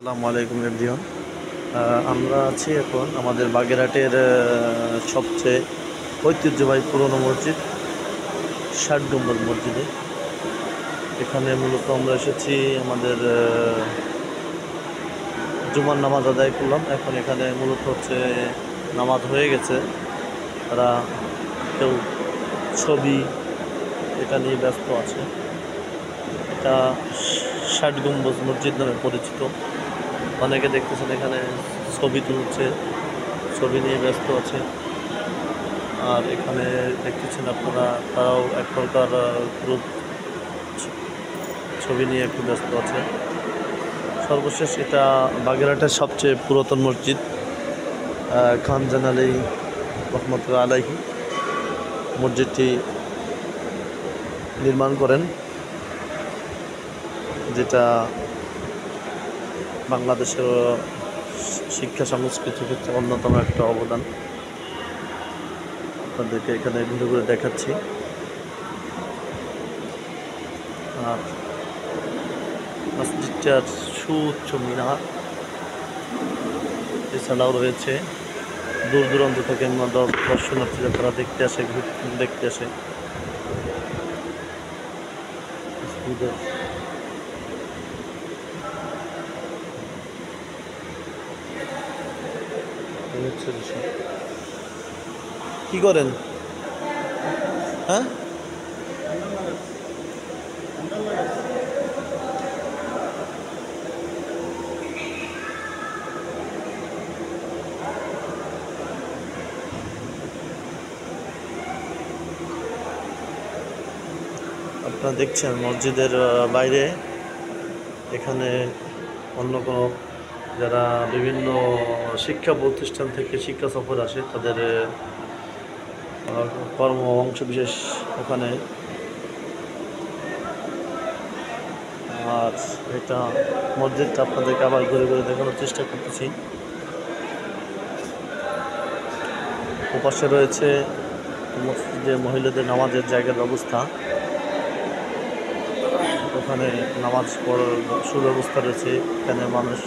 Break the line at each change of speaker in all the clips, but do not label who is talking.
আসসালামু আলাইকুম এভরিওয়ান। আমরা আছি এখন আমাদের বাগেরহাটের সবচেয়ে ঐতিহ্যবাহী পুরনো মসজিদ ৬০ গম্বুজ মসজিদে। এখানে মূলত আমরা এসেছি আমাদের জুমার নামাজ আদায় করলাম। এখন এখানে মূলত হচ্ছে নামাজ হয়ে গেছে, তারা কেউ ছবি এটা নিয়ে ব্যস্ত আছে। এটা ৬০ গম্বুজ মসজিদ নামে পরিচিত। অনেকে দেখতেছেন এখানে ছবি তুলছে, ছবি নিয়ে ব্যস্ত আছে। আর এখানে দেখতেছেন আপনারা তারাও এক প্রকার গ্রুপ ছবি নিয়ে একটু ব্যস্ত আছে। সর্বশেষ এটা বাগেরহাটের সবচেয়ে পুরাতন মসজিদ, খান জাহান আলী রহমতুল্লাহ আলাইহি মসজিদটি নির্মাণ করেন, যেটা বাংলাদেশের শিক্ষা সংস্কৃতির ক্ষেত্রে অন্যতম একটা অবদান। আপনাদেরকে এখানে ঘুরে ঘুরে দেখাচ্ছি। আর মসজিদটার সুউচ্চ মিনার, এছাড়াও রয়েছে দূর দূরান্ত থেকে দর্শনার্থীরা তারা দেখতে আসে, দেখতে আসে। কি করেন? হ্যাঁ, আপনারা দেখছেন মসজিদের বাইরে এখানে অন্য কোনো যারা বিভিন্ন শিক্ষা প্রতিষ্ঠান থেকে শিক্ষা সফর আসে তাদের কর্ম অংশ বিশেষ ওখানে। আর এটা মসজিদটা আপনাদেরকে আবার ঘুরে ঘুরে দেখানোর চেষ্টা করতেছি। ওপাশে রয়েছে মসজিদে মহিলাদের নামাজের জায়গার ব্যবস্থা, ওখানে নামাজ পড়ার সুব্যবস্থা রয়েছে। এখানে মানুষ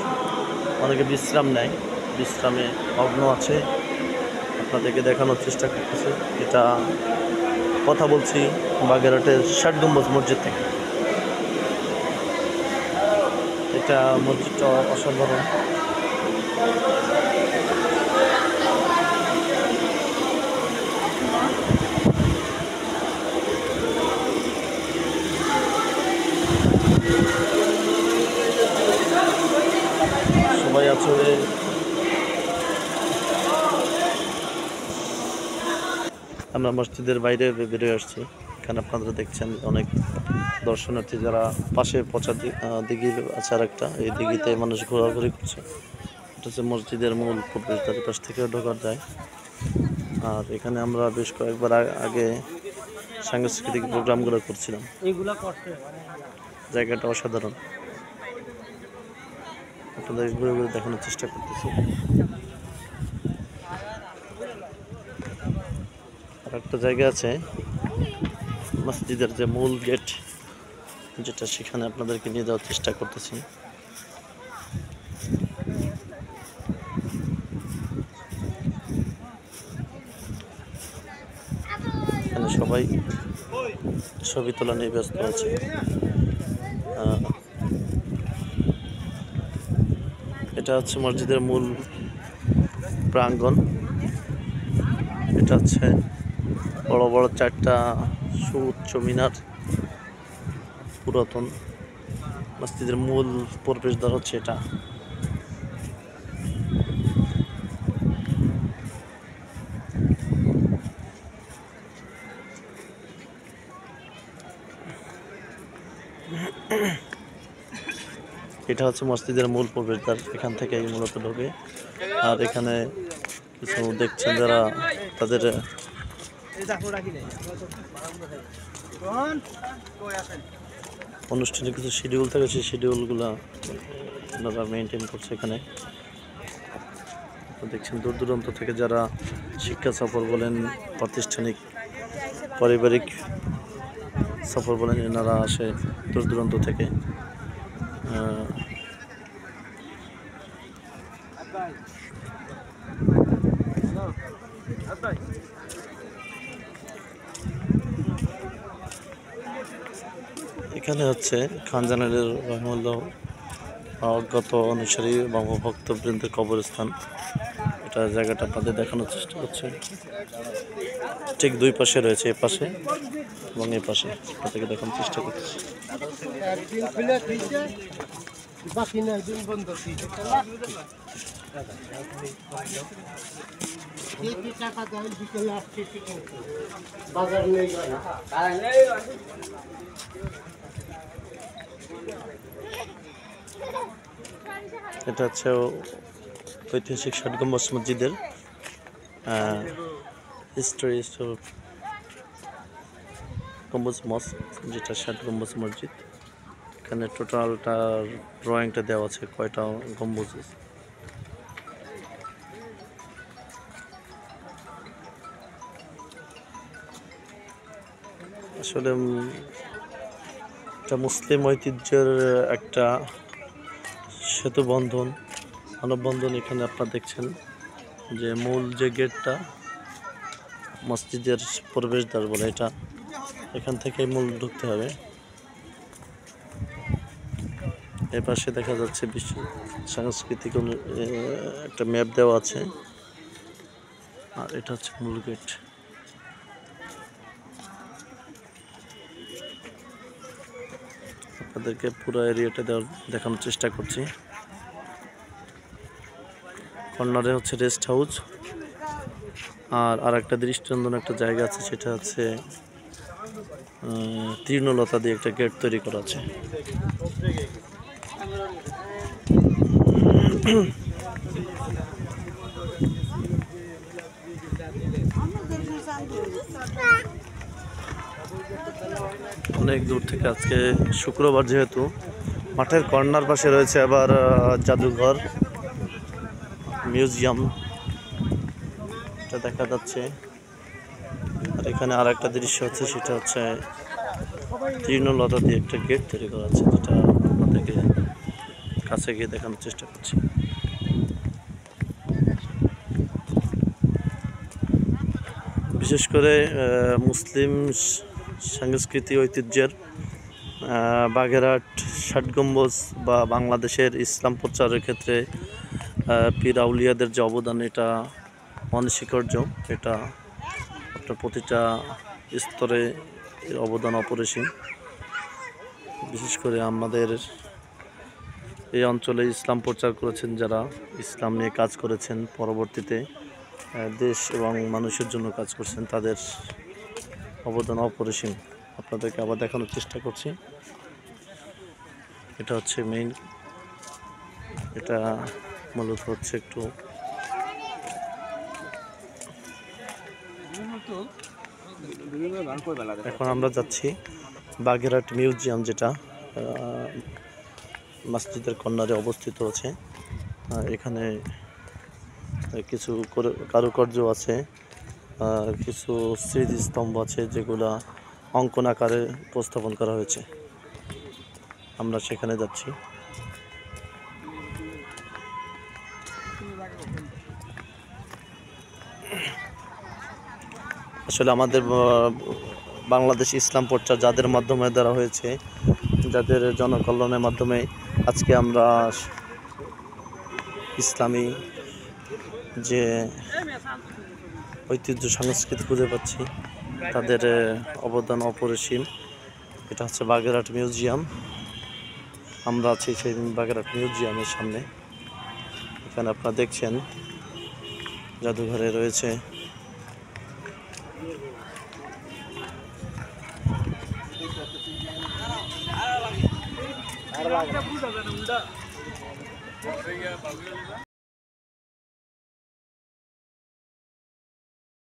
অনেকে বিশ্রাম নেয়, বিশ্রামে মগ্ন আছে, আপনাদেরকে দেখানোর চেষ্টা করতেছি। এটা কথা বলছি বাগেরহাটের ৬০ গম্বুজ মসজিদ থেকে। এটা মসজিদটা অসাধারণ। সবাই আসলে আমরা মসজিদের বাইরে বেরিয়ে আসছি। এখানে আপনারা দেখছেন অনেক দর্শনার্থী যারা পাশে পচা দিঘি আছে আর একটা, এই দিঘিতে মানুষ ঘোরাঘুরি করছে। এটা হচ্ছে মসজিদের মূল প্রবেশদ্বার, পাশ থেকেও ঢোকা যায়। আর এখানে আমরা বেশ কয়েকবার আগে সাংস্কৃতিক প্রোগ্রামগুলো করছিলাম। জায়গাটা অসাধারণ, আপনাদের ঘুরে ঘুরে দেখানোর চেষ্টা করতেছি। আর একটা জায়গা আছে মসজিদের যে মূল গেট, যেটা সেখানে আপনাদেরকে নিয়ে যাওয়ার চেষ্টা করতেছি। এখানে সবাই ছবি তোলা নিয়ে ব্যস্ত আছে। এটা হচ্ছে মসজিদের মূল প্রাঙ্গণ। এটা হচ্ছে বড় বড় 4টা সুউচ্চ মিনার, পুরাতন মসজিদের মূল প্রবেশদ্বার হচ্ছে এটা। এটা হচ্ছে মসজিদের মূল প্রবেশদ্বার, এখান থেকে মূলত ঢোকে। আর এখানে কিছু দেখছেন যারা তাদের অনুষ্ঠানের কিছু শিডিউল থাকে, সেই শিডিউলগুলো আপনারা মেনটেন করছে। এখানে দেখছেন দূর দূরান্ত থেকে যারা শিক্ষা সফর বলেন, প্রাতিষ্ঠানিক পারিবারিক সফর বলেন, এনারা আসে দূর দূরান্ত থেকে। এখানে হচ্ছে খান জালালের রহমাল্লাহ অজ্ঞাত অনুসারী ভক্তবৃন্দের কবরস্থান। এটা জায়গাটা আপনাদের দেখানোর চেষ্টা করছে। ঠিক দুই পাশে রয়েছে, এ পাশে এবং এ পাশে, আপনাদেরকে দেখানোর চেষ্টা করছি। এটা হচ্ছে ঐতিহাসিক ৬০ গম্বুজ মসজিদের হিস্টোরি গম্বুজ মসজিদ, যেটা ৬০ গম্বুজ মসজিদ। এখানে টোটালটার ড্রয়িংটা দেওয়া আছে কয়টা গম্বুজ। আসলে এটা মুসলিম ঐতিহ্যের একটা সেতু বন্ধন, মানববন্ধন। এখানে আপনারা দেখছেন যে মূল যে গেটটা মসজিদের প্রবেশদ্বার বলে, এটা এখান থেকে মূল ঢুকতে হবে। এর পাশে দেখা যাচ্ছে বিশ্ব সাংস্কৃতিক একটা ম্যাপ দেওয়া আছে, আর এটা হচ্ছে মূল গেট। আপনাদেরকে পুরো এরিয়াটা দেখানোর চেষ্টা করছি। কর্নারে হচ্ছে রেস্ট হাউস, আর একটা দৃষ্টিনন্দন একটা জায়গা আছে, সেটা হচ্ছে তৃণলতা দিয়ে একটা গেট তৈরি করা আছে। অনেক দূর থেকে, আজকে শুক্রবার যেহেতু, মাঠের কর্নার পাশে রয়েছে আবার জাদুঘর, মিউজিয়াম, এটা দেখা যাচ্ছে। আর এখানে আর একটা দৃশ্য হচ্ছে, সেটা হচ্ছে তৃণলতা দিয়ে একটা গেট তৈরি করা আছে, যেটা আপনাদেরকে কাছে গিয়ে দেখানোর চেষ্টা করছি। বিশেষ করে মুসলিম সাংস্কৃতিক ঐতিহ্যের বাগেরহাট ৬০ গম্বুজ বা বাংলাদেশের ইসলাম প্রচারের ক্ষেত্রে পীর আউলিয়াদের যে অবদান, এটা অনস্বীকার্য। এটা আপনার প্রতিটা স্তরে এর অবদান অপরিসীম। বিশেষ করে আমাদের এই অঞ্চলে ইসলাম প্রচার করেছেন যারা, ইসলাম নিয়ে কাজ করেছেন, পরবর্তীতে দেশ এবং মানুষের জন্য কাজ করছেন, তাদের অবদান অপরিসীম। আপনাদেরকে আবার দেখানোর চেষ্টা করছি। এটা হচ্ছে মেইন, এটা মূলত হচ্ছে একটু এখন আমরা যাচ্ছি বাগেরহাট মিউজিয়াম, যেটা মসজিদের কর্নারে অবস্থিত আছে। এখানে কিছু কারুকার্য আছে, কিছু স্মৃতিস্তম্ভ আছে, যেগুলা অঙ্কন আকারে উপস্থাপন করা হয়েছে। আমরা সেখানে যাচ্ছি। আসলে আমাদের বাংলাদেশ ইসলাম প্রচার যাদের মাধ্যমে দ্বারা হয়েছে, যাদের জনকল্যাণের মাধ্যমে আজকে আমরা ইসলামী যে ঐতিহ্য সংস্কৃতি খুঁজে পাচ্ছি, তাদের অবদান অপরিসীম। এটা হচ্ছে বাগেরহাট মিউজিয়াম। আমরা আছি সেই বাগেরহাট মিউজিয়ামের সামনে। এখানে আপনারা দেখছেন জাদুঘরে রয়েছে